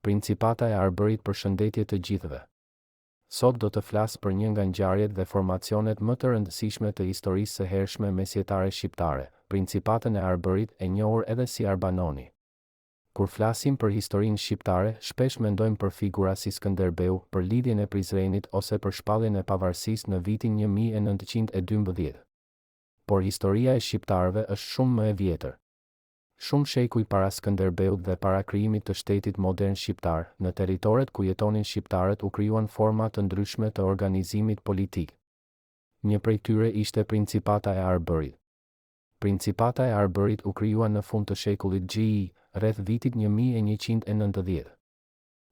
Principata e Arbërit. Përshëndetje të gjithëve. Sot do të flas për një nga ngjarjet dhe formacionet më të rëndësishme të historisë së hershme mesjetare shqiptare, Principatën e Arbërit, e njohur edhe si Arbanoni. Kur flasim për historinë shqiptare, shpesh mendojmë për figura si Skënderbeu, për lidhjen e Prizrenit ose për shpalljen e pavarësisë në vitin 1912. Por historia e shqiptarëve është shumë më e vjetër. Shumë shekuj para Skënderbeut dhe para krijimit të shtetit modern shqiptar, në teritoret ku jetonin shqiptarët u krijuan forma të ndryshme të organizimit politik. Një prej tyre ishte Principata e Arbërit. Principata e Arbërit u krijua në fund të shekullit GI, rreth vitit 1190.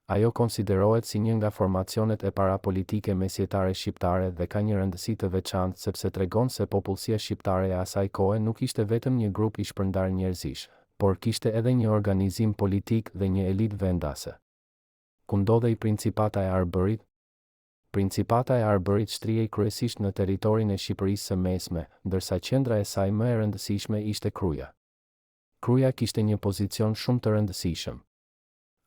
Ajo konsiderohet si një nga formacionet e parapolitike mesjetare shqiptare dhe ka një rëndësi të veçantë sepse tregon se popullsia shqiptare e asaj kohe nuk ishte vetëm një grup i shpërndar njerëzish, por kishte edhe një organizim politik dhe një elit vendase. Ku ndodhej Principata e Arbërit? Principata e Arbërit shtrihej kryesisht në territorin e Shqipërisë së Mesme, ndërsa qendra e saj më e rëndësishme ishte Kruja. Kruja kishte një pozicion shumë të rëndësishëm.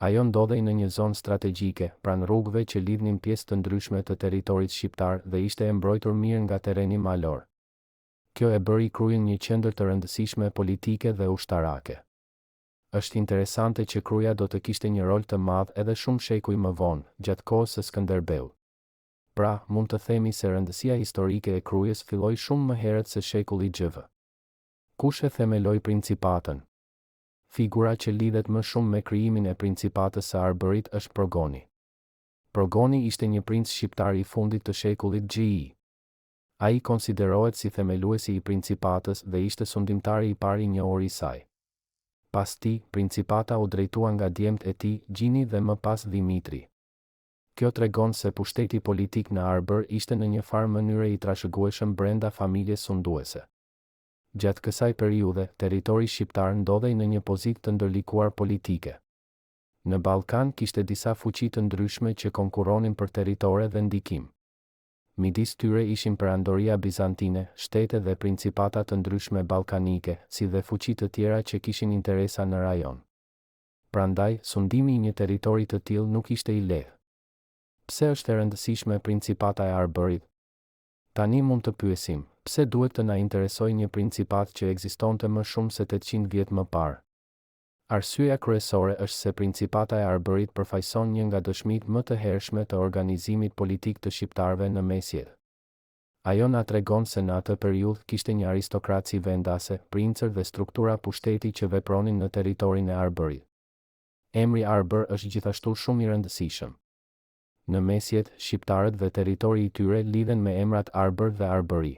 Ajo ndodhej në një zonë strategjike, pranë rrugëve që lidhnin pjesë të ndryshme të territorit shqiptar dhe ishte e mbrojtur mirë nga terreni malor. Kjo e bëri Krujën një qendër të rëndësishme politike dhe ushtarake. Është interesante që Kruja do të kishte një rol të madh edhe shumë shekuj më vonë, gjatë kohës së Skënderbeut. Pra, mund të themi se rëndësia historike e Krujës filloi shumë më herët se shekulli GV. Kush e themeloi Principatën? Figura që lidhet më shumë me krijimin e Principatës së Arbërit është Progoni. Progoni ishte një princ shqiptar i fundit të shekullit GI. Ai konsiderohet si themeluesi i Principatës dhe ishte sundimtari i parë i njohur i saj. Pas tij, Principata u drejtua nga djemtë e tij, Gjini dhe më pas Dimitri. Kjo tregon se pushteti politik në Arbër ishte në një farë mënyrë i trashëgueshëm brenda familjes sunduese. Gjatë kësaj periudhe, territori shqiptar ndodhej në një pozitë të ndërlikuar politike. Në Ballkan kishte disa fuqi të ndryshme që konkurronin për territore dhe ndikim. Midis tyre ishin Perandoria Bizantine, shtete dhe principata të ndryshme ballkanike, si dhe fuqi të tjera që kishin interesa në rajon. Prandaj, sundimi i një territori të tillë nuk ishte i lehtë. Pse është e rëndësishme Principata e Arbërit? Tani mund të pyesim, pse duhet të na interesojë një principat që ekzistonte më shumë se 800 vjet më parë? Arsyeja kryesore është se Principata e Arbërit përfaqëson një nga dëshmitë më të hershme të organizimit politik të shqiptarëve në mesjet. Ajo na tregon se në atë periudhë kishte një aristokraci vendase, princër dhe struktura pushteti që vepronin në territorin e Arbërit. Emri Arbër është gjithashtu shumë i rëndësishëm. Në mesjet, shqiptarët dhe territori i tyre lidhen me emrat Arbër dhe Arbëri.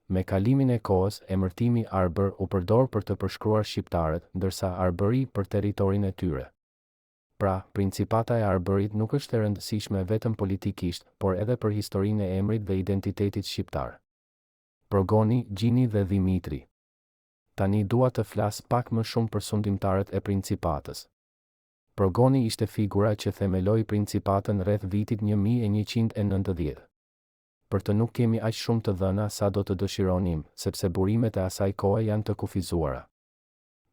Me kalimin e kohës, emërtimi Arbër u përdor për të përshkruar shqiptarët, ndërsa Arbëri për territorin e tyre. Pra, Principata e Arbërit nuk është e rëndësishme vetëm politikisht, por edhe për historinë e emrit dhe identitetit shqiptar. Progoni, Gjini dhe Dimitri. Tani dua të flas pak më shumë për sundimtarët e Principatës. Progoni ishte figura që themeloi Principatën rreth vitit 1190. Për të nuk kemi aq shumë të dhëna sa do të dëshironim, sepse burimet e asaj kohe janë të kufizuara.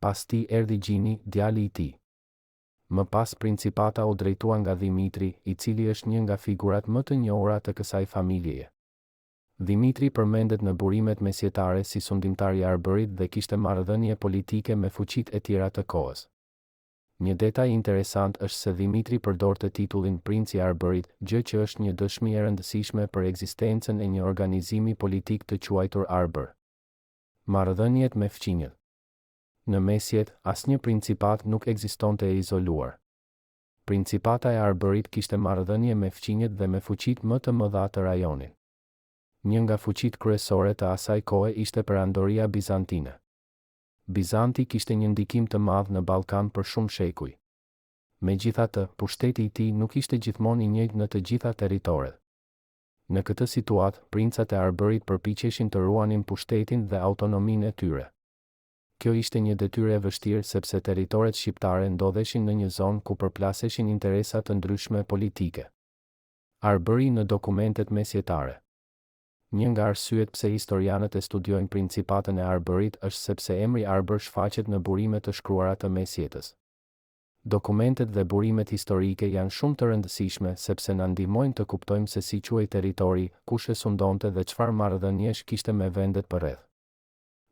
Pas tij erdhi Gjini, djali i tij. Më pas Principata u drejtua nga Dimitri, i cili është një nga figurat më të njohura të kësaj familjeje. Dimitri përmendet në burimet mesjetare si sundimtar i Arbërit dhe kishte marrëdhënie politike me fuqitë e tjera të kohës. Një detaj interesant është se Dimitri përdorte titullin Princi i Arbërit, gjë që është një dëshmi e rëndësishme për ekzistencën e një organizimi politik të quajtur Arbër. Marrëdhëniet me fqinjët. Në mesjet, asnjë principat nuk ekzistonte e izoluar. Principata e Arbërit kishte marrëdhënie me fqinjët dhe me fuqitë më të mëdha të rajonit. Një nga fuqitë kryesore të asaj kohe ishte Perandoria Bizantine. Bizanti kishte një ndikim të madh në Ballkan për shumë shekuj. Megjithatë, pushteti i tij nuk ishte gjithmonë i njëjtë në të gjitha territoret. Në këtë situatë, princat e Arbërit përpiqeshin të ruanin pushtetin dhe autonominë e tyre. Kjo ishte një detyrë e vështirë sepse territoret shqiptare ndodheshin në një zonë ku përplaseshin interesa të ndryshme politike. Arbëri në dokumentet mesjetare. Një nga arsyet pse historianët e studiojnë Principatën e Arbërit është sepse emri Arbër shfaqet në burime të shkruara të mesjetës. Dokumentet dhe burimet historike janë shumë të rëndësishme sepse na ndihmojnë të kuptojmë se si quhej territori, kush e sundonte dhe çfarë marrëdhëniesh kishte me vendet përreth.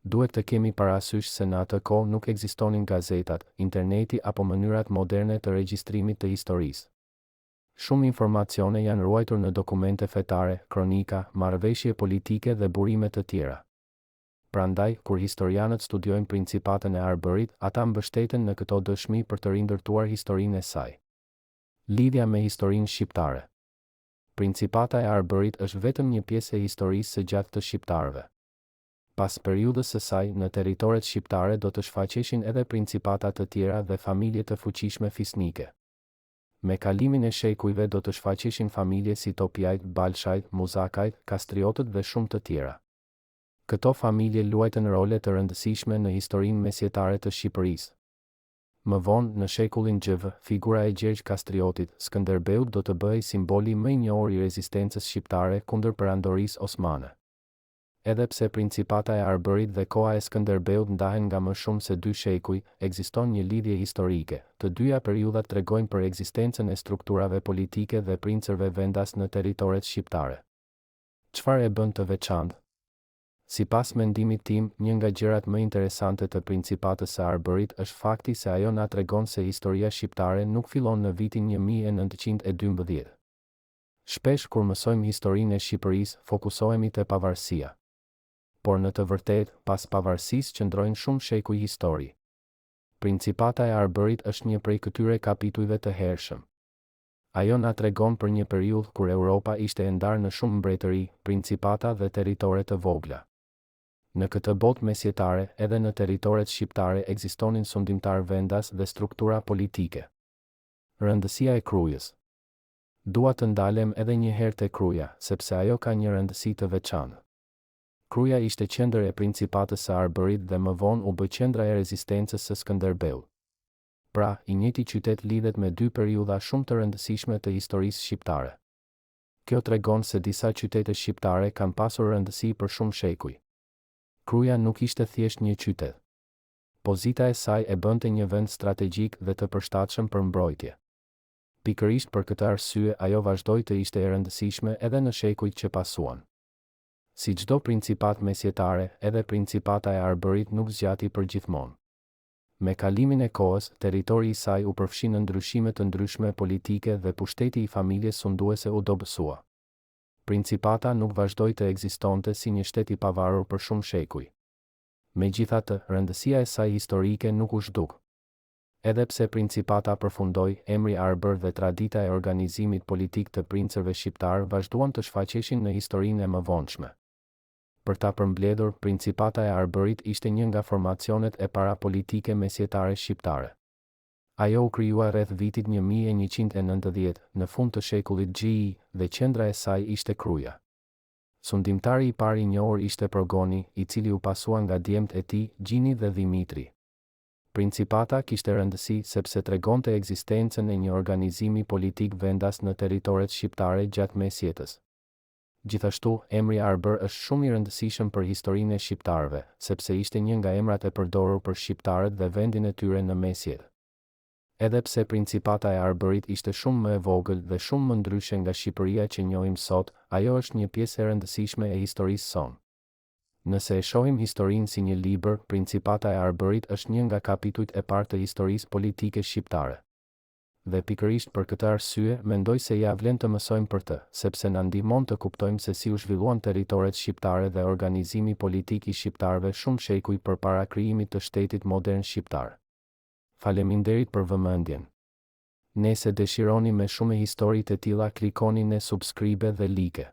Duhet të kemi parasysh se në atë kohë nuk ekzistonin gazetat, interneti apo mënyrat moderne të regjistrimit të historisë. Shumë informacione janë ruajtur në dokumente fetare, kronika, marrëveshje politike dhe burime të tjera. Prandaj, kur historianët studiojnë Principatën e Arbërit, ata mbështeten në këto dëshmi për të rindërtuar historinë e saj. Lidhja me historinë shqiptare. Principata e Arbërit është vetëm një pjesë e historisë së gjatë të shqiptarëve. Pas periudhës së saj, në territoret shqiptare do të shfaqeshin edhe principata të tjera dhe familje të fuqishme fisnike. Me kalimin e shekujve do të shfaqeshin familje si Topjajt, Balshajt, Muzakajt, Kastriotët dhe shumë të tjera. Këto familje luajtën role të rëndësishme në historinë mesjetare të Shqipërisë. Më vonë, në shekullin gjv, figura e Gjergj Kastriotit, Skënderbeut do të bëhej simboli më i njohur i rezistencës shqiptare kundër perandorisë osmane. Edhe pse Principata e Arbërit dhe koha e Skënderbeut ndahen nga më shumë se 2 shekuj, ekziston një lidhje historike. Të dyja periudhat tregojnë për ekzistencën e strukturave politike dhe princërve vendas në territoret shqiptare. Çfarë e bën të veçantë? Sipas mendimit tim, një nga gjërat më interesante të Principatës së Arbërit është fakti se ajo na tregon se historia shqiptare nuk fillon në vitin 1912. Shpesh kur mësojmë historinë e Shqipërisë, fokusohemi te pavarësia. Por në të vërtetë, pas pavarësisë qëndrojnë shumë shekuj histori. Principata e Arbërit është një prej këtyre kapitujve të hershëm. Ajo na tregon për një periudhë kur Europa ishte e ndarë në shumë mbretëri, principata dhe territore të vogla. Në këtë botë mesjetare, edhe në territoret shqiptare ekzistonin sundimtar vendas dhe struktura politike. Rëndësia e Krujës. Dua të ndalem edhe një herë te Kruja, sepse ajo ka një rëndësi të veçantë. Kruja ishte qendër e Principatës së Arbërit dhe më vonë u bë qendra e rezistencës së Skënderbeut. Pra, i njëjti qytet lidhet me 2 periudha shumë të rëndësishme të historisë shqiptare. Kjo tregon se disa qytete shqiptare kanë pasur rëndësi për shumë shekuj. Kruja nuk ishte thjesht një qytet. Pozita e saj e bënte një vend strategjik dhe të përshtatshëm për mbrojtje. Pikërisht për këtë arsye ajo vazhdoi të ishte e rëndësishme edhe në shekujt që pasuan. Si çdo principat mesjetare, edhe Principata e Arbërit nuk zgjati përgjithmonë. Me kalimin e kohës, territori i saj u përfshi në ndryshime të ndryshme politike dhe pushteti i familjes sunduese u dobësua. Principata nuk vazhdoi të ekzistonte si një shtet i pavarur për shumë shekuj. Megjithatë, rëndësia e saj historike nuk u zhduk. Edhe pse Principata përfundoi, emri Arbër dhe tradita e organizimit politik të princërve shqiptar vazhduan të shfaqeshin në historinë e mëvonshme. Për ta përmbledhur, Principata e Arbërit ishte një nga formacionet e parapolitike mesjetare shqiptare. Ajo u krijua rreth vitit 1190, në fund të shekullit GI, dhe qendra e saj ishte Kruja. Sundimtari i parë i njohur ishte Progoni, i cili u pasua nga djemt e tij, Gjini dhe Dhimitri. Principata kishte rëndësi sepse tregonte ekzistencën e një organizimi politik vendas në territoret shqiptare gjatë mesjetës. Gjithashtu, emri Arbër është shumë i rëndësishëm për historinë e shqiptarëve, sepse ishte një nga emrat e përdorur për shqiptarët dhe vendin e tyre në mesjet. Edhe pse Principata e Arbërit ishte shumë më e vogël dhe shumë më ndryshe nga Shqipëria që njohim sot, ajo është një pjesë e rëndësishme e historisë sonë. Nëse e shohim historinë si një libër, Principata e Arbërit është një nga kapitujt e parë të historisë politike shqiptare. Dhe pikërisht për këtë arsye, mendoj se ja vlen të mësojmë për të, sepse na ndihmon të kuptojmë se si u zhvilluan territoret shqiptare dhe organizimi politik i shqiptarëve shumë shekuj përpara krijimit të shtetit modern shqiptar. Faleminderit për vëmendjen. Nëse dëshironi më shumë histori të tilla, klikoni në subscribe dhe like.